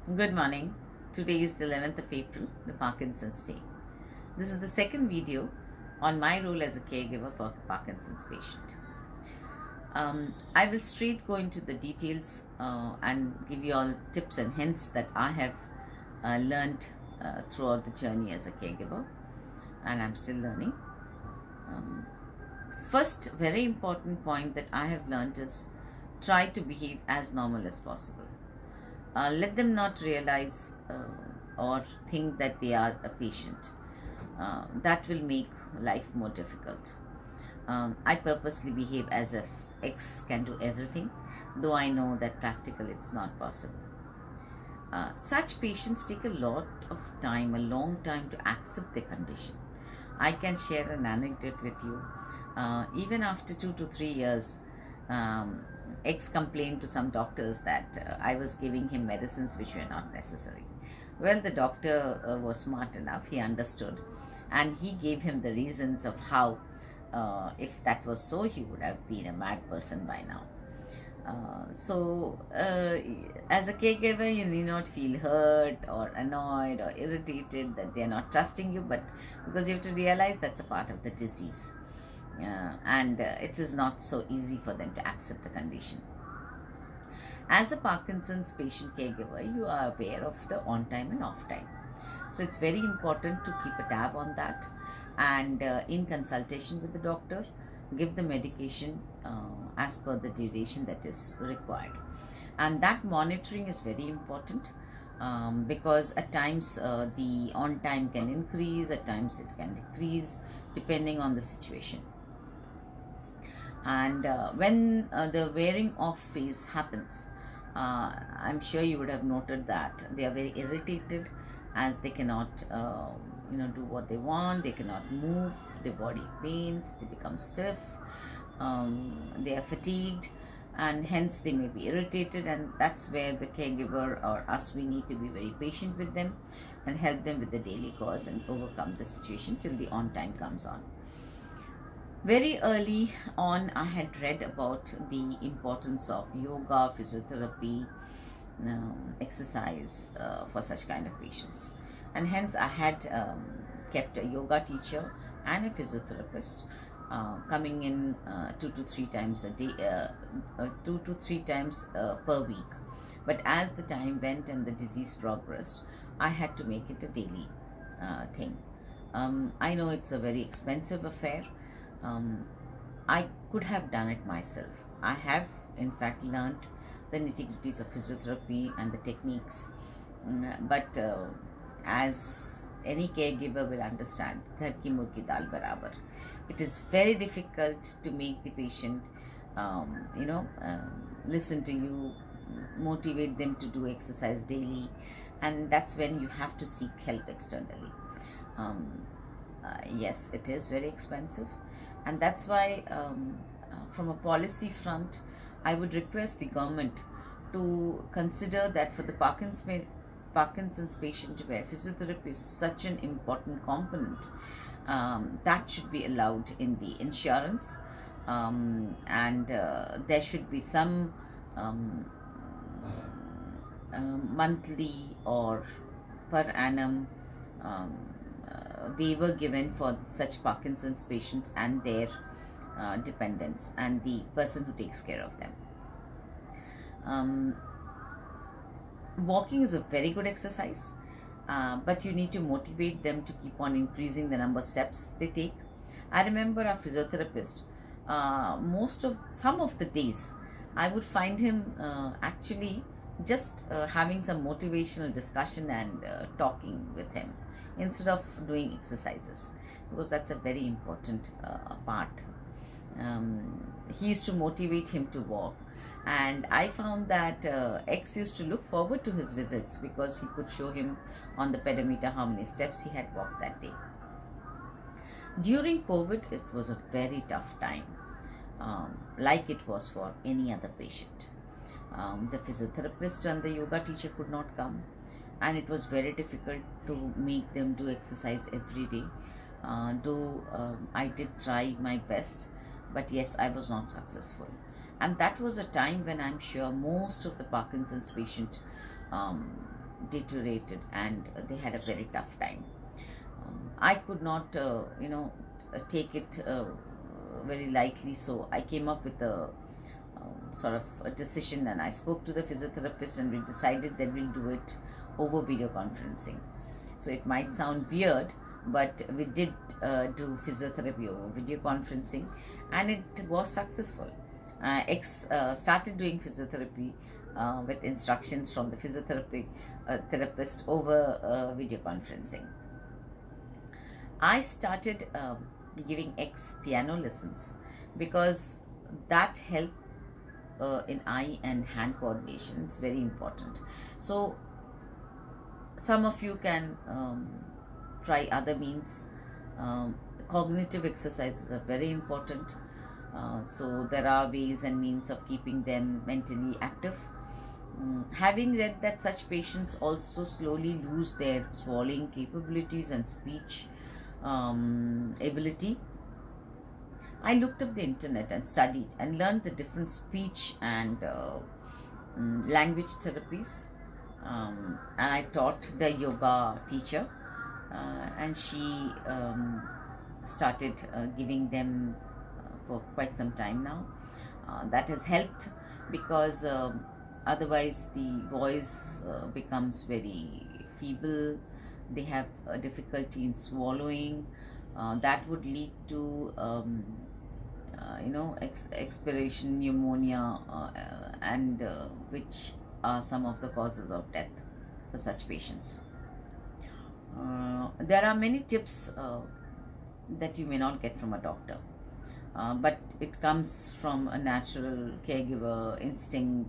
Good morning. Today is the 11th of April, the Parkinson's Day. This is the second video on my role as a caregiver for a Parkinson's patient. I will straight go into the details and give you all tips and hints that I have learned throughout the journey as a caregiver, and I'm still learning. Um, First, very important point that I have learned is try to behave as normal as possible. Let them not realize or think that they are a patient. That will make life more difficult. I purposely behave as if X can do everything, though I know that practically it's not possible. Such patients take a lot of time, a long time to accept their condition. I can share an anecdote with you. Even after 2 to 3 years, um, X complained to some doctors that I was giving him medicines which were not necessary. Well, the doctor was smart enough, he understood, and he gave him the reasons of how, if that was so, he would have been a mad person by now. As a caregiver, you need not feel hurt or annoyed or irritated that they are not trusting you, but because you have to realize that's a part of the disease. And it is not so easy for them to accept the condition. As a Parkinson's patient caregiver, you are aware of the on time and off time. So it's very important to keep a tab on that, and in consultation with the doctor, give the medication as per the duration that is required. And that monitoring is very important because at times the on time can increase, at times it can decrease depending on the situation. And when the wearing off phase happens, I'm sure you would have noted that they are very irritated as they cannot do what they want, they cannot move, their body pains, they become stiff, they are fatigued, and hence they may be irritated, and that's where the caregiver or us, we need to be very patient with them and help them with the daily course and overcome the situation till the on time comes on. Very early on, I had read about the importance of yoga, physiotherapy, exercise for such kind of patients, and hence I had kept a yoga teacher and a physiotherapist coming in 2 to 3 times a day, 2 to 3 times per week. But as the time went and the disease progressed, I had to make it a daily thing. I know it's a very expensive affair. I could have done it myself. I have, in fact, learned the nitty-gritties of physiotherapy and the techniques. But as any caregiver will understand, ghar ki murgi dal barabar. It is very difficult to make the patient, listen to you, motivate them to do exercise daily, and that's when you have to seek help externally. Yes, it is very expensive, and that's why from a policy front, I would request the government to consider that for the Parkinson's patient where physiotherapy is such an important component, that should be allowed in the insurance, and there should be some monthly or per annum waiver given for such Parkinson's patients and their dependents and the person who takes care of them. Walking is a very good exercise, but you need to motivate them to keep on increasing the number of steps they take. I remember our physiotherapist, some of the days, I would find him actually just having some motivational discussion and talking with him instead of doing exercises, because that's a very important part. He used to motivate him to walk, and I found that X used to look forward to his visits because he could show him on the pedometer how many steps he had walked that day. During COVID, it was a very tough time, like it was for any other patient. The physiotherapist and the yoga teacher could not come, and it was very difficult to make them do exercise every day. Though I did try my best, but yes, I was not successful. And that was a time when I'm sure most of the Parkinson's patient deteriorated and they had a very tough time. I could not, take it very lightly, so I came up with a sort of a decision, and I spoke to the physiotherapist, and we decided that we'll do it over video conferencing. So it might sound weird, but we did do physiotherapy over video conferencing, and it was successful. Started doing physiotherapy with instructions from the physiotherapy therapist over video conferencing. I started giving X piano lessons because that helped in eye and hand coordination. It's very important. So some of you can try other means. Cognitive exercises are very important. So there are ways and means of keeping them mentally active. Having read that such patients also slowly lose their swallowing capabilities and speech ability, I looked up the internet and studied and learned the different speech and language therapies. And I taught the yoga teacher, and she started giving them for quite some time now. That has helped because otherwise the voice becomes very feeble. They have difficulty in swallowing. That would lead to expiration pneumonia, and which are some of the causes of death for such patients. There are many tips that you may not get from a doctor, but it comes from a natural caregiver instinct.